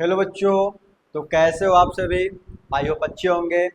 Hello बच्चों। तो कैसे हो आप सभी? आई होप अच्छे होंगे।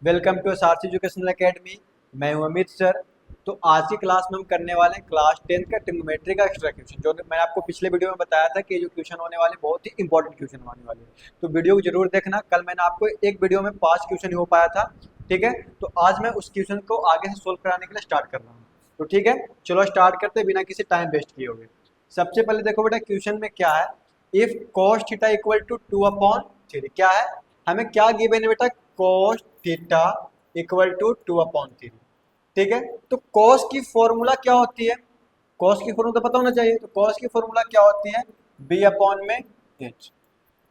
Welcome to Sarathi educational academy. मैं हूं अमित सर। तो आज की क्लास में हम करने वाले हैं क्लास 10 का ट्रिग्नोमेट्री का एक्स्ट्रा क्वेश्चन, जो मैंने आपको पिछले वीडियो में बताया था कि ये जो क्वेश्चन होने वाले बहुत ही इंपॉर्टेंट क्वेश्चन होने वाले हैं। तो वीडियो को जरूर देखना। कल मैंने आपको एक वीडियो में 5 क्वेश्चन ही हो पाया था। ठीक है, तो आज मैं उस क्वेश्चन को आगे से सोल्व कराने के लिए स्टार्ट कर रहा हूँ। तो ठीक है, चलो स्टार्ट करते हैं बिना किसी टाइम वेस्ट किए हुए। सबसे पहले देखो बेटा, क्वेश्चन में क्या है। If cos theta equal to 2/3, क्या है हमें क्या गिवन है बेटा? cos theta equal to 2/3। ठीक है, तो cos की फॉर्मूला क्या होती है? cos की फॉर्मूला तो पता होना चाहिए। तो cos की फॉर्मूला क्या होती है? b/h।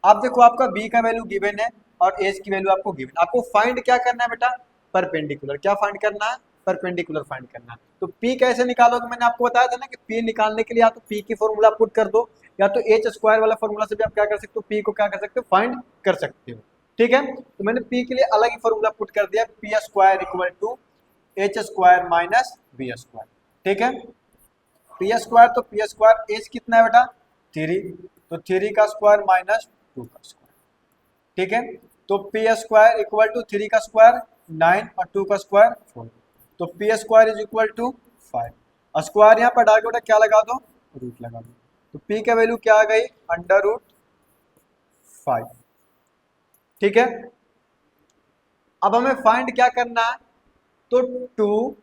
आप देखो, आपका b का वैल्यू गिवन है और h की वैल्यू आपको गिवन। आपको फाइंड क्या करना है बेटा? परपेंडिकुलर। क्या फाइंड करना है? परपेंडिकुलर फाइंड करना है। तो p कैसे निकालोगे? मैंने आपको बताया था ना कि p निकालने के लिए या तो p की फॉर्मूला पुट कर दो, या तो एच स्क्वायर वाला फॉर्मूला से भी आप क्या कर सकते हो, p को क्या कर सकते हो, फाइंड कर सकते हो। ठीक है, तो मैंने p के लिए अलग ही फॉर्मूला पुट कर दिया, p square equal to H square minus B square. ठीक है, पी स्क्वायर तो पी स्क्वायर एच कितना है बेटा? 3। तो 3 का स्क्वायर माइनस 2 का स्क्वायर। ठीक है, तो पी स्क्वायर इक्वल टू 3 का स्क्वायर 9 और 2 का स्क्वायर 4। तो P square is equal to 5। Square यहाँ पर डाल के बेटा क्या लगा दो? रूट लगा दो। तो p का वैल्यू क्या आ गई? √5। ठीक है, अब हमें फाइंड क्या करना है? तो 2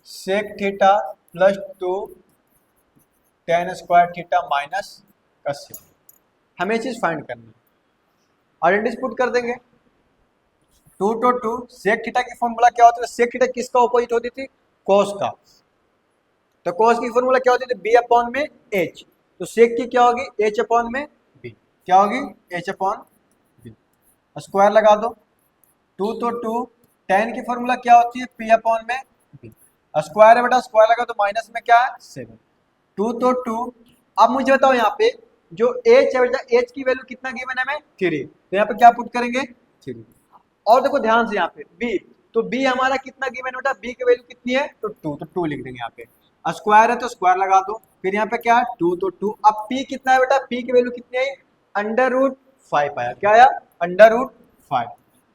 sec theta plus 2 tan square theta minus का सेक, हमें ये चीज फाइंड करना है। आइडेंटिटी पुट कर देंगे। 2 सेक थीटा की फॉर्मूला क्या होती है? सेक थीटा किसका ऑपोजिट होती थी? cos का। तो cos की फॉर्मूला क्या होती थी? b अपॉन में h। तो सेक की क्या होगी? h अपॉन में b। क्या होगी? h upon b। स्क्वायर लगा दो। 2 tan की फॉर्मूला क्या होती है? p अपॉन में b। स्क्वायर है बेटा, स्क्वायर लगा तो माइनस में क्या है? 7। 2 अब मुझे बताओ यहाँ पे जो h है बेटा, h की वैल्यू कितना गिवन है हमें? 3। तो यहाँ पे क्या पुट करेंगे? 3। और देखो ध्यान से यहाँ पे b, तो b हमारा कितना गिवन है बेटा? b की वैल्यू कितनी है? तो 2, तो 2 लिख देंगे यहाँ पे। स्क्वायर है तो स्क्वायर लगा दो। फिर यहाँ पे क्या है? 2, तो 2। अब p कितना है बेटा? p की वैल्यू कितनी आई? √5 आया। क्या आया? √5।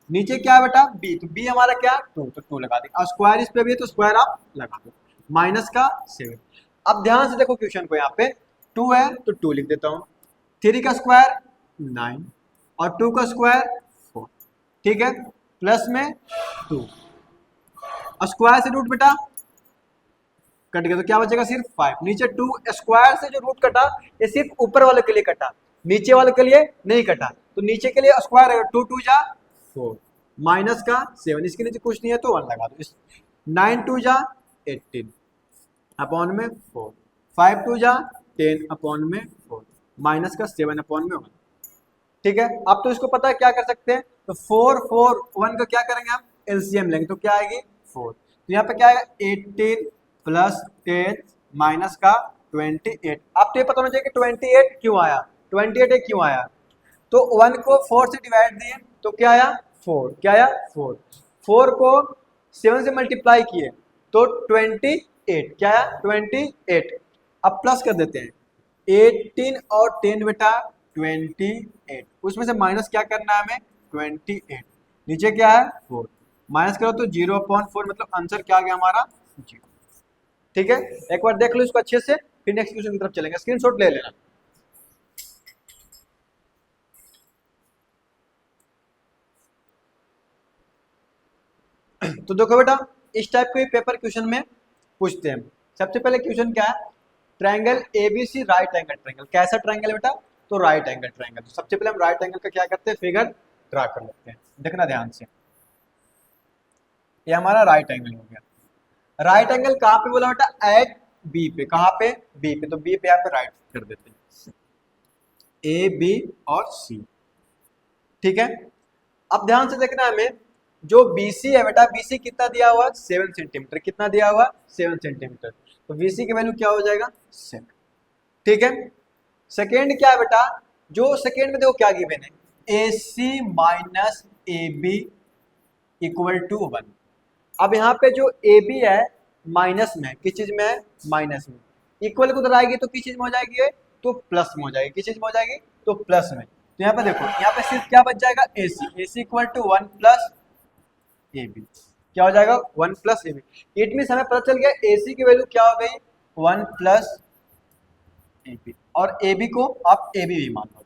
नीचे क्या है बेटा? b, तो b हमारा क्या? 2, तो 2 लगा देंगे। स्क्वायर इस पे भी है तो स्क्वायर आप लगा दो। माइनस का 7। अब ध्यान से देखो क्वेश्चन को, यहाँ पे 2 है तो 2 लिख देता हूँ। 3 का स्क्वायर 9 और 2 का स्क्वायर 4। ठीक है, प्लस में 2। स्क्वायर से रूट बेटा कट गया तो क्या बचेगा? सिर्फ 5। नीचे 2 स्क्वायर से जो रूट कटा ये सिर्फ ऊपर वाले के लिए कटा, नीचे वाले के लिए नहीं कटा। तो नीचे के लिए स्क्वायर है 2 2 जा 4 माइनस का 7। इसके नीचे कुछ नहीं है तो 1 लगा दो। 9 2 जा 18 अपॉन में 4। 5 2 जा 10 अपॉन में 4 माइनस का 7 अपॉन में 1। ठीक है, अब तो इसको पता है क्या कर सकते हैं। तो 4 4 1 का क्या करेंगे हम? एलसीएम लेंगे। तो क्या आएगी? 4। तो यहाँ पे क्या आएगा? 18 प्लस 10 माइनस का 28। अब तो ये पता होना चाहिए कि 28 क्यों आया, 28 क्यों आया। तो 1 को 4 से डिवाइड दिए तो क्या आया? 4। क्या आया? 4। 4 को 7 से मल्टीप्लाई किए तो 28। क्या आया? 28। अब प्लस कर देते हैं। 18 और 10 बेटा 28। उसमें से माइनस क्या करना है हमें? 28। नीचे क्या है? 4। माइनस करो तो 0/4, मतलब आंसर क्या आ गया हमारा? 0। ठीक है, एक बार देख लो इसको अच्छे से, फिर नेक्स्ट क्वेश्चन की तरफ चलेंगे। स्क्रीनशॉट ले लेना। तो देखो बेटा, इस टाइप के पेपर क्वेश्चन में पूछते हैं। सबसे पहले क्वेश्चन क्या है? Triangle ABC right angle triangle. कैसा ट्रायंगल है बेटा? तो राइट एंगल ट्रायंगल। तो सबसे पहले हम राइट एंगल का क्या करते हैं? फिगर ड्रा कर लेते हैं। देखना ध्यान से, ये हमारा राइट एंगल हो गया। राइट एंगल कहाँ पे बोला बेटा? एट बी पे। कहाँ पे? बी पे। तो बी पे यहाँ पे राइट कर देते हैं, ए बी और सी। ठीक है, अब ध्यान से देखना हमें, जो BC है बेटा, BC कितना दिया हुआ? 7 सेंटीमीटर। कितना दिया हुआ? 7 सेंटीमीटर। तो BC की वैल्यू क्या हो जाएगा? 7। ठीक है, सेकेंड क्या है बेटा? जो सेकेंड में देखो क्या गिवन है? AC minus AB equal to 1। अब यहाँ पे जो AB है माइनस में, किस चीज में है? माइनस में। इक्वल को उधर आएगी तो किस चीज में हो जाएगी? तो प्लस में हो जाएगी। किस चीज में हो जाएगी? तो प्लस में। तो यहाँ पे देखो, यहाँ पे सिर्फ क्या बच जाएगा? AC। AC equal to 1 plus AB। क्या हो जाएगा? 1 प्लस AB। इट मीन्स हमें पता चल गया AC की वैल्यू क्या हो गई? 1 प्लस AB। और AB को आप AB भी मान लो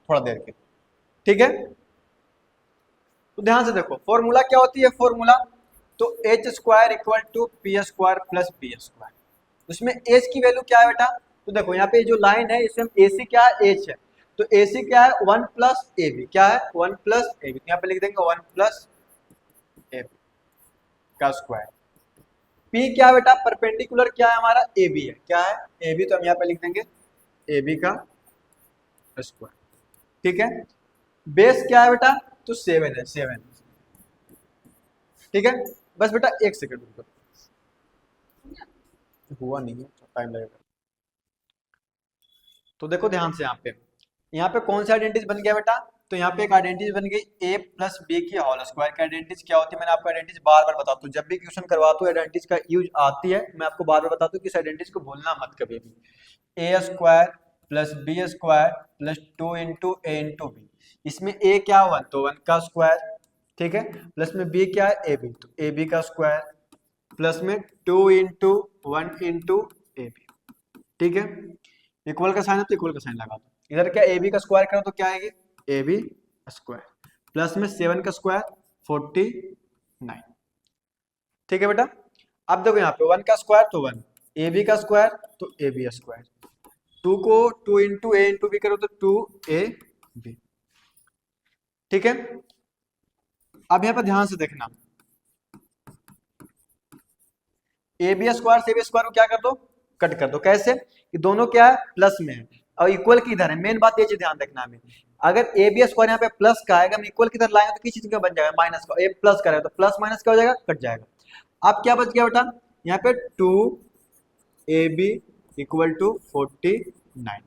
थोड़ा देर के, ठीक है। तो ध्यान से देखो, फॉर्मूला क्या होती है? फॉर्मूला तो H square equal to P square plus B square. उसमें एच की वैल्यू क्या है बेटा? तो देखो यहाँ पे जो लाइन है इसमें एसी क्या है? एच है। तो एसी क्या है? 1 प्लस ए बी। क्या है? 1 प्लस ए बी। यहाँ पे लिख देंगे 1 प्लस ए बी का स्क्वायर। पी क्या है बेटा? परपेंडिकुलर क्या है हमारा? ए बी है। क्या है? A B. तो हम यहाँ पे लिख देंगे ए बी का स्क्वायर, ठीक है। बेस क्या है बेटा? तो 7 है, 7, ठीक है। बस बेटा एक सेकंड रुको, हुआ नहीं है, टाइम लगेगा। तो देखो ध्यान से, यहाँ पे कौन सा आइडेंटिटी बन गया बेटा? तो यहाँ पे एक आइडेंटिटी बन गई a प्लस बी की होल स्क्वायर। की आइडेंटिटी क्या होती है? मैंने आपको आइडेंटिटी बार बार बताता हूँ, जब भी क्वेश्चन करवाता हूँ आइडेंटिटी का यूज आती है, मैं आपको बार बार बताता हूँ कि इस आइडेंटिटी को भूलना मत कभी भी। A square plus B square plus 2 into A into B. इसमें a क्या? 1, तो 1 का स्क्वायर, ठीक है। प्लस में b क्या है? ए बी, तो ए बी का स्क्वायर प्लस में 2 इंटू 1 इंटू ए बी, ठीक है। इक्वल का साइन है तो इक्वल का साइन लगा दो। इधर क्या? ए बी का स्क्वायर करो तो क्या आएगी? ए बी स्क्वायर प्लस में 7 का स्क्वायर 49, ठीक है बेटा। अब देखो यहाँ पे 1 का स्क्वायर तो 1, ए बी का स्क्वायर तो ए बी स्क्वायर, 2 को 2 इंटू ए इंटू बी करो तो 2 ए बी, ठीक है। अब यहाँ पे ध्यान से देखना, ए बी स्क्वायर से ए बी स्क्वायर को क्या कर दो? कट कर दो। कैसे? कि दोनों क्या है? प्लस में है और इक्वल की इधर है। मेन बात ये चीज ध्यान रखना हमें, अगर ए बी स्क्वायर यहाँ पे प्लस का आएगा, हम इक्वल की इधर लाएंगे तो किस चीज का बन जाएगा? माइनस का। ए प्लस का रहेगा तो प्लस माइनस क्या हो जाएगा? कट जाएगा। अब क्या बच गया बेटा? यहाँ पे 2 AB इक्वल टू 49,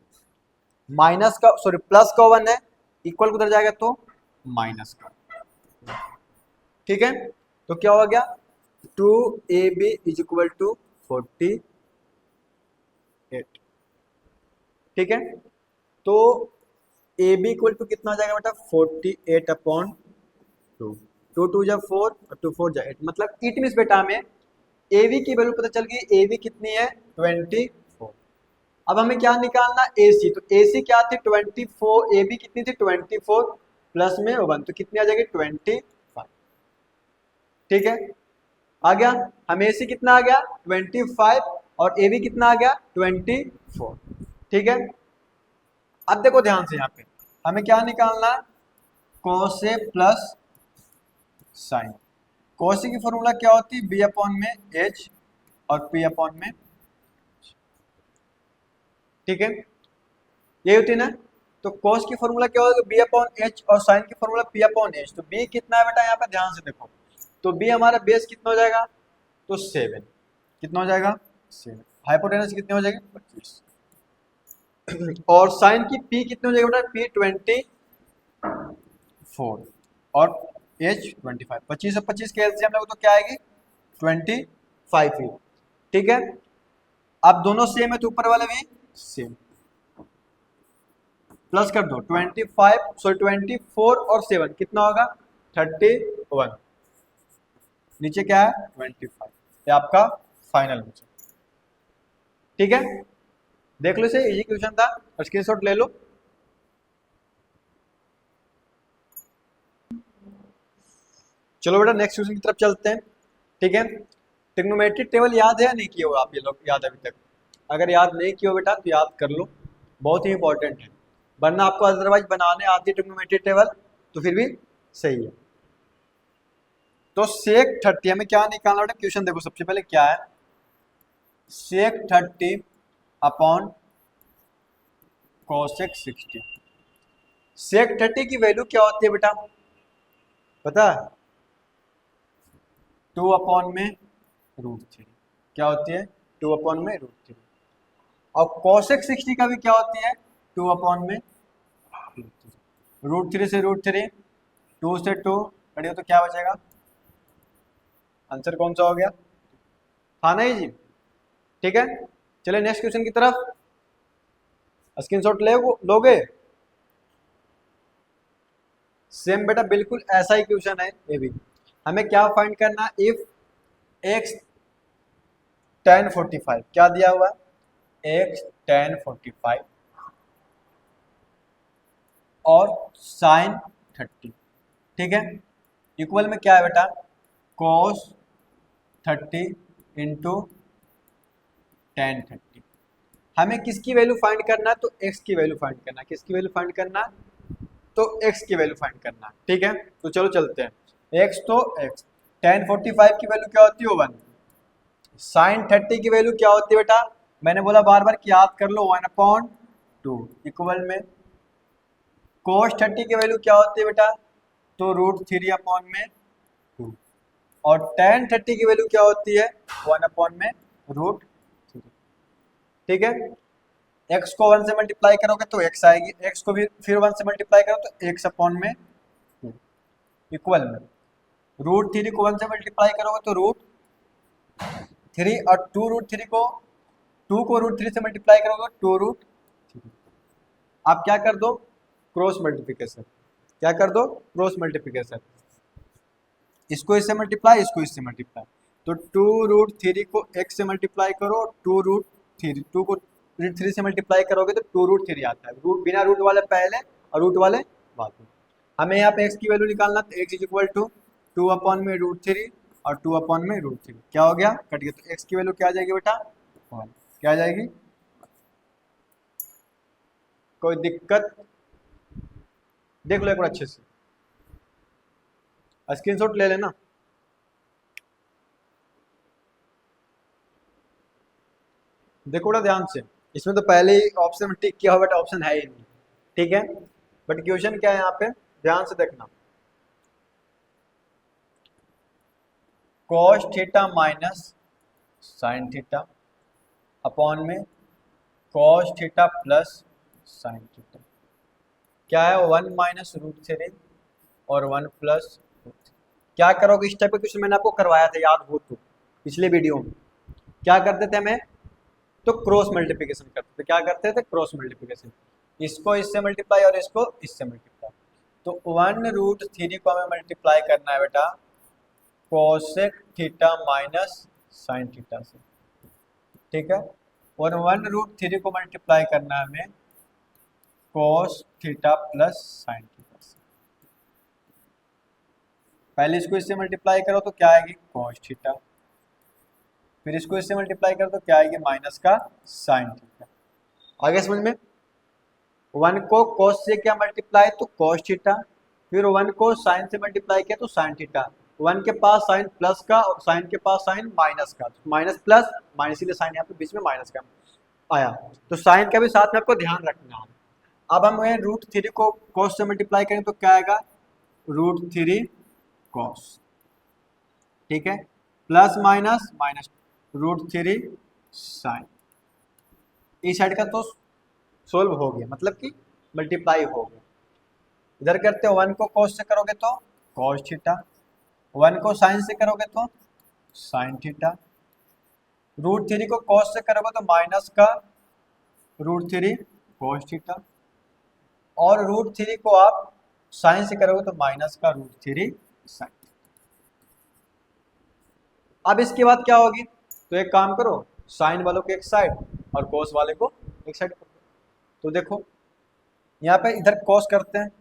माइनस का सॉरी प्लस का 1 है, इक्वल को उधर जाएगा तो माइनस का, ठीक है। तो क्या हो गया? 2AB इज इक्वल टू 48, ठीक है। तो ए बी इक्वल टू कितना हो जाएगा बेटा? 48 अपॉन 2, 2 2 जा 4 और 2 4 जा 8, मतलब इट मीन्स बेटा हमें ए बी की वैल्यू पता चल गई। ए बी कितनी है? 24। अब हमें क्या निकालना? ए सी। तो ए सी क्या थी? 24। ए बी कितनी थी? 24 प्लस में 1, तो कितनी आ जाएगी? 25, ठीक है। आ गया। हम ए सी कितना आ गया? 25 और ए बी कितना आ गया? 24, ठीक है। अब देखो ध्यान से, यहाँ पे हमें क्या निकालना है? कोसे प्लस साइन। कोसे की फॉर्मूला क्या होती है? बी अपॉन में एच और पी अपॉन में, ठीक है, ये होती है ना। तो कोस की फॉर्मूला क्या होगा? बी अपॉन एच और साइन की फॉर्मूला पी अपॉन एच। तो बी कितना है बेटा? यहाँ पे ध्यान से देखो, तो बी हमारा बेस कितना हो जाएगा? तो 7। कितना हो जाएगा? 7। हाइपोटेनस कितनी हो जाएगी? 25। और साइन की पी कितनी हो जाएगी बेटा? पी 24 और एच 25। 25 और 25 के एलसीएम में तो क्या आएगी? 25 ही, ठीक है। अब दोनों सेम है तो ऊपर वाले भी सेम, प्लस कर दो 25 सॉरी 24 और 7 कितना होगा? 31। नीचे क्या है? 25। ये आपका फाइनल आंसर, ठीक है। देख लो, इसे इजी क्वेश्चन था, स्क्रीनशॉट ले लो। चलो बेटा नेक्स्ट क्वेश्चन की तरफ चलते हैं, ठीक है। ट्रिग्नोमेट्रिक टेबल याद है या नहीं किए हो आप? ये लोग याद अभी तक? अगर याद नहीं किए हो बेटा तो याद कर लो, बहुत ही इंपॉर्टेंट है। वरना आपको अदरवाइज बनाने आती है ट्रिग्नोमेट्रिक टेबल तो फिर भी सही है। तो सेक 30 हमें क्या निकालना बेटा? क्वेश्चन देखो सबसे पहले क्या है? सेक 30 अपॉन कोसेक 60। सेक 30 की वैल्यू क्या होती है बेटा? पता है? 2 अपॉन में √3। क्या होती है? 2 अपॉन में √3। और कोसेक 60 का भी क्या होती है? 2 अपॉन में √3 से √3, 2 से 2 कटिए तो क्या बचेगा? आंसर कौन सा हो गया? हाँ नहीं जी, ठीक है। चलिए नेक्स्ट क्वेश्चन की तरफ। स्क्रीनशॉट लोगे? सेम बेटा बिल्कुल ऐसा ही क्वेश्चन है ये भी। हमें क्या फाइंड करना, इफ x tan 45, क्या दिया हुआ x tan 45 और sin 30, ठीक है, इक्वल में क्या है बेटा cos 30 इंटू tan 30। हमें किसकी वैल्यू फाइंड करना है, तो x की वैल्यू फाइंड करना है। किसकी वैल्यू फाइंड करना है, तो x की वैल्यू फाइंड करना है, ठीक है। तो चलो चलते हैं, x तो x tan 45 की वैल्यू क्या होती है 1, sin 30 की वैल्यू क्या होती है बेटा, मैंने बोला बार बार कि याद कर लो 1/2 इक्वल में cos 30 की वैल्यू क्या होती है बेटा, तो √3/2 और tan 30 की वैल्यू क्या होती है 1/√3, ठीक है। x को 1 से मल्टीप्लाई करोगे तो x आएगी, x को फिर 1 से मल्टीप्लाई करो तो x/2 इक्वल में √3 को 1 से मल्टीप्लाई करोगे तो √3 और 2√3 को 2 को √3 से मल्टीप्लाई करोगे 2√3। आप क्या कर दो क्रॉस मल्टीप्लिकेशन, क्या कर दो क्रॉस मल्टीप्लिकेशन, इसको इससे मल्टीप्लाई, इसको इससे मल्टीप्लाई, तो 2√3 को x से मल्टीप्लाई करो, 2 को √3 से मल्टीप्लाई करोगे तो 2√3 आता है, बिना रूट वाले पहले और रूट वाले बाद में। हमें यहाँ पे x की वैल्यू निकालना, तो x इक्वल टू 2/√3 और 2/√3 क्या हो गया, कट गया, तो x की वैल्यू क्या आ जाएगी बेटा 1, क्या आ जाएगी, कोई दिक्कत, देख लो एक बार अच्छे से, स्क्रीनशॉट ले लेना। देखो बड़ा ध्यान से, इसमें तो पहले ही ऑप्शन में टिक किया हुआ बट ऑप्शन है ही नहीं, ठीक है, बट क्वेश्चन क्या है यहाँ पे ध्यान से देखना, cos theta minus sine theta upon में cos theta plus sine theta, क्या है 1 - √3 और 1 प्लस, क्या करोगे इस टाइप का क्वेश्चन मैंने आपको करवाया था याद हो तो पिछले वीडियो में, क्या करते थे हमें, तो क्रॉस मल्टीप्लिकेशन करते थे, क्या करते थे क्रॉस मल्टीप्लिकेशन, इसको इससे मल्टीप्लाई और इसको इससे मल्टीप्लाई, तो 1√3 को हमें मल्टीप्लाई करना है बेटा cosec theta minus sine theta से, ठीक है, और 1√3 को मल्टीप्लाई करना है हमें cos theta plus sine theta से, पहले इसको इससे मल्टीप्लाई करो तो क्या आएगी कोस थीटा, फिर इसको इससे मल्टीप्लाई करो तो क्या आएगी माइनस का साइन थीटा, आगे समझ में। 1 को कोस से क्या मल्टीप्लाई तो कोस थीटा, फिर 1 को साइन से मल्टीप्लाई किया तो साइन थीटा, 1 के पास साइन प्लस का और साइन के पास साइन माइनस का, माइनस प्लस माइनस, इसलिए साइन यहाँ पे बीच में माइनस का आया, तो साइन का भी साथ में आपको ध्यान रखना है। अब हम √3 को कोस से मल्टीप्लाई करें तो क्या आएगा √3 कोस, ठीक है, प्लस माइनस माइनस √3 साइन, इस साइड का तो सोल्व हो गया, मतलब कि मल्टीप्लाई हो गया। इधर करते हो 1 को कोस से करोगे तो कोस थीटा, 1 को साइन से करोगे तो साइन थीटा, √3 को कोस से करोगे तो माइनस का √3 कोस थीटा, और √3 को आप साइन से करोगे तो माइनस का √3 साइन। अब इसके बाद क्या होगी, तो एक काम करो साइन वालों को एक साइड और कोस वाले को एक साइड कर दो, तो देखो यहाँ पे इधर कोस करते हैं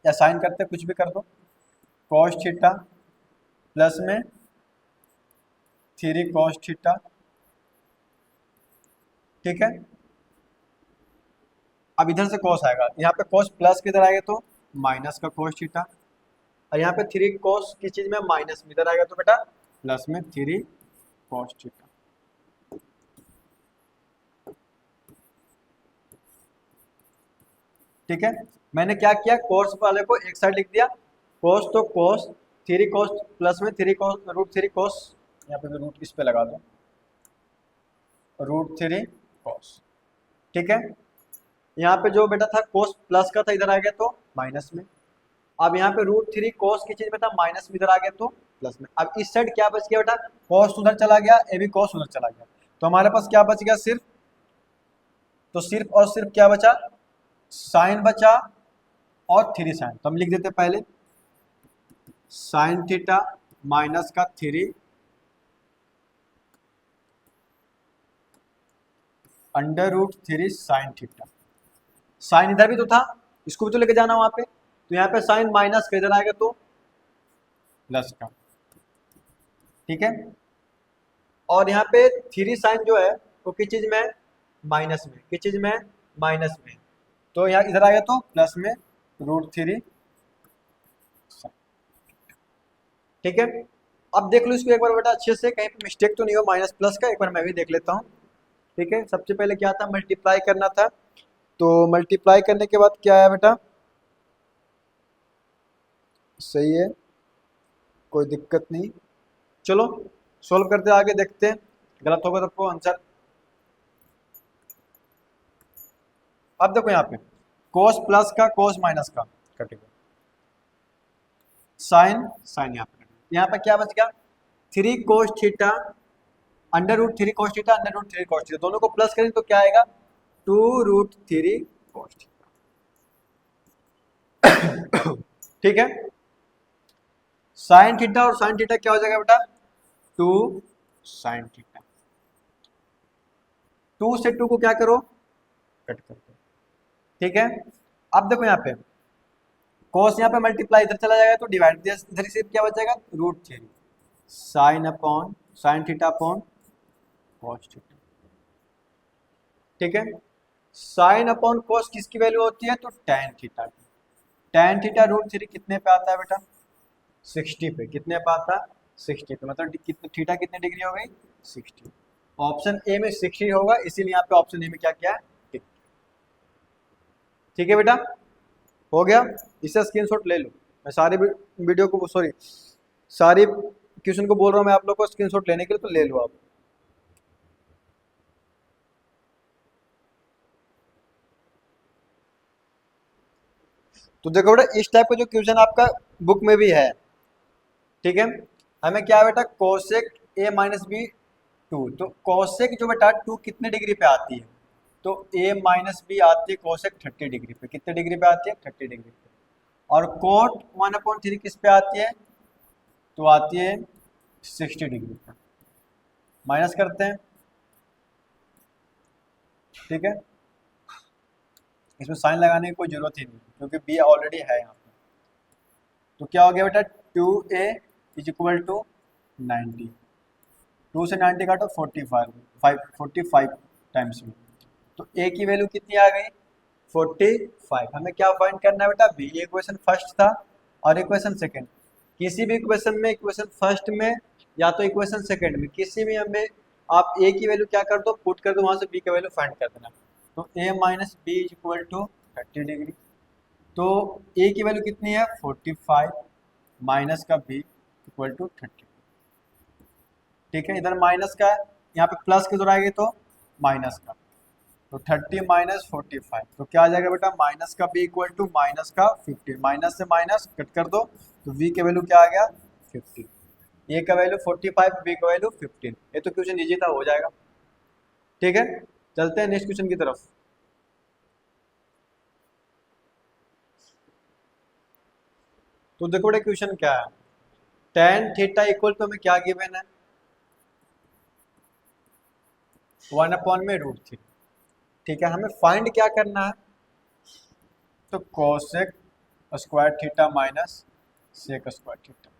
या साइन करते हैं, कुछ भी कर दो, कोस थीटा प्लस में 3 कोस थीटा, ठीक है, अब इधर से कोस आएगा, यहाँ पे कोस प्लस किधर आएगा तो माइनस का कोस थीटा, और यहाँ पे 3 कोस किस चीज में माइनस में, इधर आएगा तो बेटा प्लस में 3 कोस थीटा, ठीक है। मैंने क्या किया कोस वाले को एक साइड लिख दिया, कोस तो कोस 3 कोस प्लस में 3 कोस √3 कोस, यहाँ पे भी रूट इस पे लगा दो √3 कोस, ठीक है, यहाँ पे जो बेटा था कोस प्लस का था इधर आ गया तो माइनस में, अब यहाँ पे √3 कोस की चीज में था माइनस में, इधर आ गया तो प्लस में, अब इस साइड क्या बच गया बेटा कोस उधर चला गया, ए भी कोस उधर चला गया, तो हमारे पास क्या बच गया सिर्फ तो सिर्फ और सिर्फ क्या बचा, साइन बचा और 3 साइन। तो हम लिख देते पहले साइन थीटा माइनस का 3 under root 3 sine theta. Sine इधर भी तो था, इसको भी तो लेके जाना वहां पे, तो यहाँ पे साइन माइनस का इधर आएगा तो प्लस का, ठीक है। और यहाँ पे 3 साइन जो है वो किस चीज में, माइनस में, किस चीज में, माइनस में, तो यहाँ इधर आएगा तो प्लस में √3, ठीक है। अब देख लो इसको एक बार बेटा अच्छे से, कहीं पे मिस्टेक तो नहीं हो माइनस प्लस का, एक बार मैं भी देख लेता हूँ, ठीक है। सबसे पहले क्या था, मल्टीप्लाई करना था, तो मल्टीप्लाई करने के बाद क्या आया बेटा, सही है, कोई दिक्कत नहीं। चलो सोल्व करते आगे देखते हैं, गलत होगा तो आंसर। अब देखो यहाँ पे कोस प्लस का कोस माइनस का कटेगा, साइन साइन यहाँ पे क्या बच गया, 3 cos theta under root 3 cos theta under root 3 cos theta, दोनों को प्लस करें तो क्या आएगा 2√3 कोस थीटा, ठीक है। साइन थीटा और साइन थीटा क्या हो जाएगा बेटा, 2 साइन थीटा, 2 से 2 को क्या करो, कट कर दो, ठीक है। अब देखो यहाँ पे कोस यहाँ पे मल्टीप्लाई इधर चला जाएगा तो डिवाइड इधर से क्या बच जाएगा √3 sine upon sine theta upon cos theta, ठीक है। साइन अपॉन कॉस किसकी वैल्यू होती है, तो टैन थीटा की। टैन थीटा √3 कितने पे आता है बेटा, 60 पे, कितने पे आता है 60 पे, मतलब कितने थीटा कितने डिग्री हो गई 60। ऑप्शन ए में 60 होगा, इसीलिए यहाँ पे ऑप्शन ए में क्या क्या है टिक, ठीक है बेटा, हो गया। इससे स्क्रीनशॉट ले लो, मैं सारी वीडियो को सॉरी सारी क्वेश्चन को बोल रहा हूँ मैं आप लोग को स्क्रीनशॉट लेने के लिए, तो ले लो आप। तो देखो बेटा इस टाइप का जो क्वेश्चन आपका बुक में भी है, ठीक है। हमें क्या है बेटा कोसेक a माइनस बी 2, तो कोसेक जो बेटा 2 कितने डिग्री पे आती है, तो a माइनस बी आती है कोसेक 30 डिग्री पे, कितने डिग्री पे आती है 30 डिग्री पे। और कोट 1/3 किस पे आती है, तो आती है 60 डिग्री पे। माइनस करते हैं, ठीक है, इसमें साइन लगाने की कोई जरूरत ही नहीं क्योंकि बी ऑलरेडी है यहाँ पे। तो क्या हो गया बेटा 2a इज इक्वल टू 90, 2 से 90 काटो 45 टाइम्स में, तो a की वैल्यू कितनी आ गई 45। हमें क्या फाइंड करना है बेटा, बी। ये इक्वेशन फर्स्ट था और इक्वेशन सेकंड, किसी भी इक्वेशन में, इक्वेशन फर्स्ट में या तो इक्वेशन सेकंड में, किसी भी हमें आप a की वैल्यू क्या कर दो, पुट कर दो, वहां से b का वैल्यू फाइंड कर देना। तो a minus B is equal to 30 degree, तो a की वैल्यू कितनी है 45 माइनस का b इक्वल टू 30, ठीक है। इधर माइनस का है, यहाँ पे प्लस के इधर आएगी तो माइनस का, तो 30 माइनस 45, तो क्या आ जाएगा बेटा माइनस का b इक्वल टू माइनस का 50, माइनस से माइनस कट कर दो तो v के वैल्यू क्या आ गया 50, a का वैल्यू 45 b का वैल्यू 15। ये तो क्वेश्चन इजी था, हो जाएगा, ठीक है। चलते हैं नेक्स्ट क्वेश्चन की तरफ। तो देखो बेटा क्वेश्चन क्या है, tan थीटा इक्वल टू हमें क्या गिवन है 1/√3, ठीक है। हमें फाइंड क्या करना है, तो cosec square theta minus sec square theta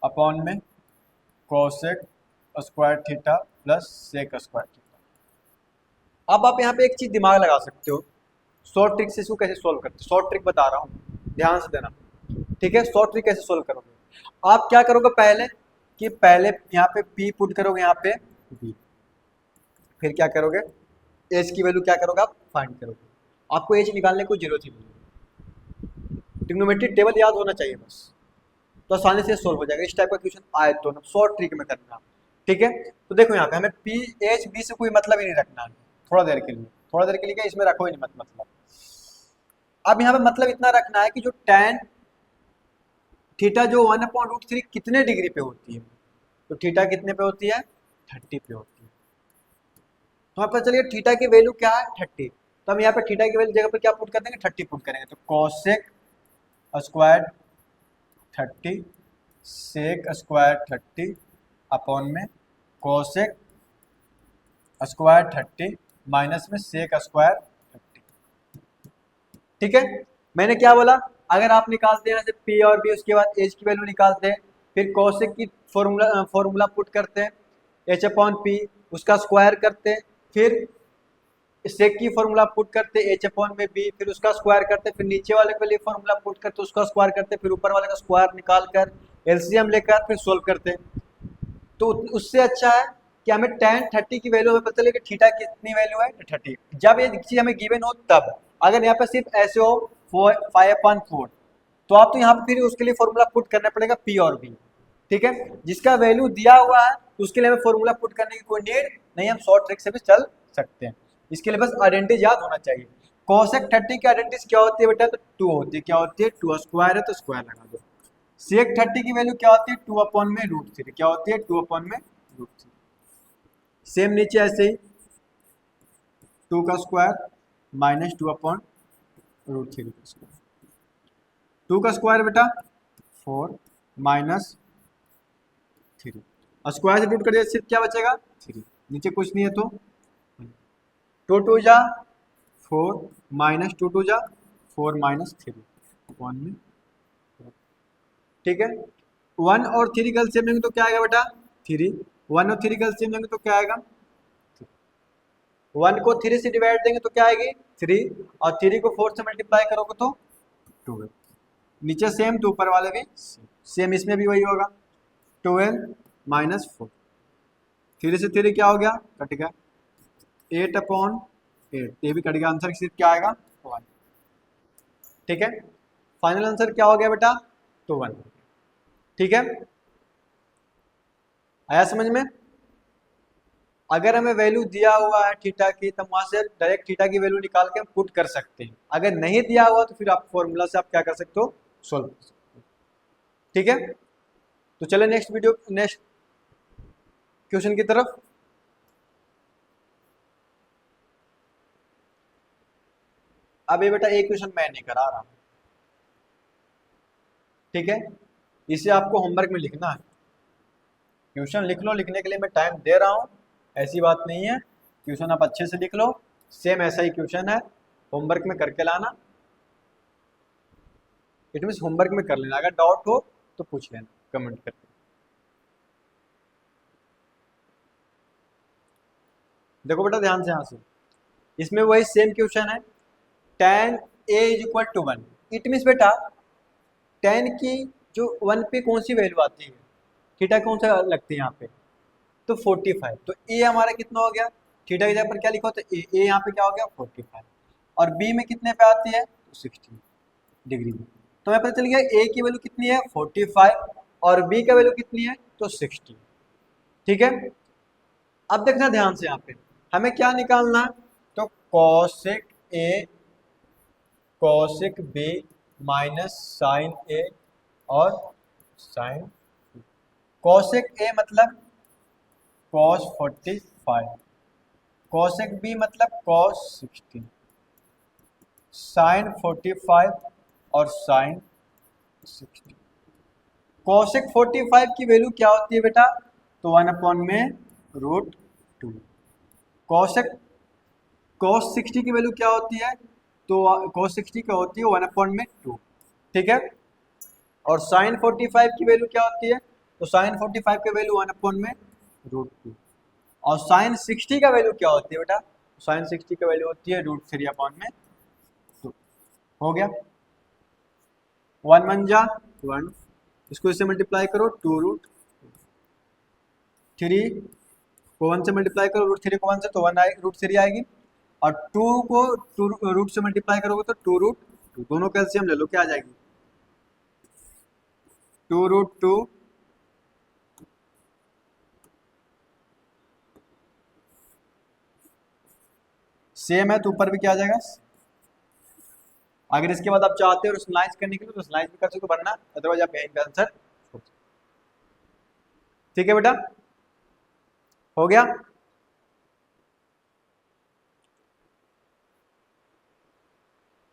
upon में cosec square theta plus sec square theta. अब आप यहाँ पे एक चीज दिमाग लगा सकते हो, शॉर्ट ट्रिक से इसको कैसे सोल्व करते, शॉर्ट ट्रिक बता रहा हूँ, ध्यान से देना, ठीक है। शॉर्ट ट्रिक कैसे सोल्व करोगे, आप क्या करोगे पहले कि पहले यहाँ पे p पुट करोगे, यहाँ पे b, फिर क्या करोगे h की वैल्यू क्या करोगे आप फाइंड करोगे, आपको h निकालने की जरूरत ही नहीं, ट्रिग्नोमेट्रिक टेबल याद होना चाहिए बस, तो आसानी से सोल्व हो जाएगा। इस टाइप का क्वेश्चन आए तो ना शॉर्ट ट्रिक में करना, ठीक है। तो देखो यहाँ पे हमें p h b से कोई मतलब ही नहीं रखना है, थोड़ा देर के लिए, थोड़ा देर के लिए क्या इसमें रखो ही नहीं मतलब। अब यहाँ पे मतलब इतना रखना है कि जो tan थीटा जो 1/√3 कितने डिग्री पे होती है, तो थीटा कितने पे होती है 30 पे होती है। तो आप पता चलिए थीटा की वैल्यू क्या है 30, तो हम यहाँ पे थीटा की वैल्यू जगह पर क्या पुट कर देंगे, 30 पुट करेंगे। तो cosec square 30 sec square 30 upon में कोसेक स्क्वायर 30 माइनस में सेक स्क्वायर 30। ठीक है, मैंने क्या बोला, अगर आप निकालते हैं जैसे पी और बी, उसके बाद एच की वैल्यू निकालते हैं, फिर कोसेक की फॉर्मूला पुट करते हैं, एच अपॉन पी, उसका स्क्वायर करते हैं, फिर सेक की फॉर्मूला पुट करते एच अपॉन में बी, फिर उसका स्क्वायर करते, फिर नीचे वाले के लिए फॉर्मूला पुट करते उसका स्क्वायर करते, फिर ऊपर वाले का स्क्वायर निकाल कर एलसीएम लेकर फिर सोल्व करते। तो उससे अच्छा है कि हमें tan 30 की वैल्यू हमें पता चले कि थीटा कितनी वैल्यू है 30, जब ये चीज हमें गिवन हो तब। अगर यहाँ पे सिर्फ ऐसे हो 5/4 तो आप तो यहाँ पे फिर उसके लिए फॉर्मूला पुट करना पड़ेगा पी और बी। ठीक है, जिसका वैल्यू दिया हुआ है तो उसके लिए हमें फॉर्मूला पुट करने की कोई नीड नहीं, हम शॉर्ट ट्रिक से भी चल सकते हैं। इसके लिए बस आइडेंटिटी याद होना चाहिए। कोसेक 30 की आइडेंटिटी क्या होती है बेटा, तो 2 होती है। क्या होती है, 2 स्क्वायर है तो स्क्वायर लगा दो। सेक 30 की वैल्यू क्या होती है, 2 अपॉन में √3। क्या होती है, 2 अपॉन में √3। सेम नीचे ऐसे ही 2 का स्क्वायर माइनस 2 अपॉन √3 का स्क्वायर। 2 का स्क्वायर बेटा 4 माइनस 3, स्क्वायर से रूट कर दिया, सिर्फ क्या बचेगा 3, नीचे कुछ नहीं है तो 2 जा 4 माइनस 2 जा 4 माइनस 3 अपॉन में। ठीक है, 1 और 3 का एलसीएम लेंगे तो क्या आएगा बेटा 3, 1 और 3 का एलसीएम लेंगे तो क्या आएगा, 1 को 3 से डिवाइड देंगे तो क्या आएगी 3, और 3 को 4 से मल्टीप्लाई करोगे तो 12। नीचे सेम तो ऊपर वाले भी सेम, इसमें भी वही होगा 12 माइनस 4, 3 से 3 क्या हो गया कट गया, 8 अपॉन 8, ये भी कट गया, आंसर सिर्फ क्या आएगा 1। ठीक है, फाइनल आंसर क्या हो गया बेटा, तो 1। ठीक है, आया समझ में। अगर हमें वैल्यू दिया हुआ है थीटा की तो वहां से डायरेक्ट थीटा की वैल्यू निकाल के हम पुट कर सकते हैं। अगर नहीं दिया हुआ तो फिर आप फॉर्मूला से आप क्या कर सकते हो, सोल्व कर सकते हो। ठीक है, तो चले नेक्स्ट क्वेश्चन की तरफ। अब ये बेटा एक क्वेश्चन मैं नहीं करा रहा, ठीक है, इसे आपको होमवर्क में लिखना है। ट्यूशन लिख लो, लिखने के लिए मैं टाइम दे रहा हूँ, ऐसी बात नहीं है। ट्यूशन आप अच्छे से लिख लो, सेम ऐसा ही क्वेश्चन है, होमवर्क में करके लाना। इट मीन्स होमवर्क में कर लेना, अगर डाउट हो तो पूछ लेना कमेंट करके। देखो बेटा ध्यान से, यहाँ से इसमें वही सेम क्वेश्चन है, tan a is equal to 1। It means बेटा tan की जो 1 पे कौन सी वैल्यू आती है, थीटा कौन सा लगती है यहाँ पे, तो 45। तो a हमारा कितना हो गया, थीटा की जगह पर क्या लिखा होता है a यहाँ पे क्या हो गया 45, और b में कितने पे आती है तो 60 डिग्री में। तो हमें पता चल गया a की वैल्यू कितनी है 45 और b का वैल्यू कितनी है तो 60। ठीक है, अब देखना ध्यान से, यहाँ पे हमें क्या निकालना है, तो cosec a cosec b minus sine a और साइन, कॉसेक a मतलब cos 45, कॉसेक b मतलब cos 60, साइन 45 और साइन 60। कॉसेक 45 की वैल्यू क्या होती है बेटा, तो 1 अपॉन में √2। कॉसेक cos 60 की वैल्यू क्या होती है, तो cos 60 क्या होती है 1 अपॉन में 2। ठीक है, और साइन 45 की वैल्यू क्या होती है, तो साइन 45 की वैल्यू 1 अपॉन में √2। और साइन 60 का वैल्यू क्या होती है बेटा, साइन 60 का वैल्यू होती है √3 अपॉन में 2। हो गया, 1 1 जा 1, इसको इससे मल्टीप्लाई करो 2√3 को 1 से मल्टीप्लाई करो √3 को 1 से तो 1 आए √3 आएगी, और 2 को 2 रूट से मल्टीप्लाई करोगे तो 2√2, दोनों कैल्सियम ले लो क्या आ जाएगी 2√2 सेम है तो ऊपर भी क्या आ जाएगा। अगर इसके बाद आप चाहते हो स्लाइस करने के लिए तो स्लाइस भी कर सकते हो, वरना अदरवाइज आप यहीं पे आंसर। ठीक है बेटा, हो गया।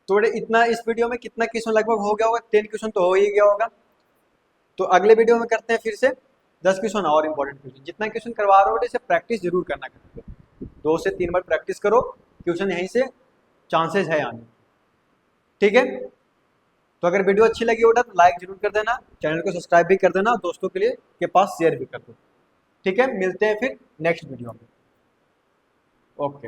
थोड़े इतना इस वीडियो में कितना क्वेश्चन लगभग हो गया होगा, 10 क्वेश्चन तो हो ही गया होगा। तो अगले वीडियो में करते हैं फिर से 10 क्वेश्चन और इम्पोर्टेंट क्वेश्चन। जितना क्वेश्चन करवा रहे हो इसे प्रैक्टिस जरूर करना करो, 2 से 3 बार प्रैक्टिस करो, क्वेश्चन यहीं से चांसेस है आने। ठीक है, तो अगर वीडियो अच्छी लगी होगा तो लाइक जरूर कर देना, चैनल को सब्सक्राइब भी कर देना, दोस्तों के पास शेयर भी कर दो। ठीक है, मिलते हैं फिर नेक्स्ट वीडियो में। ओके।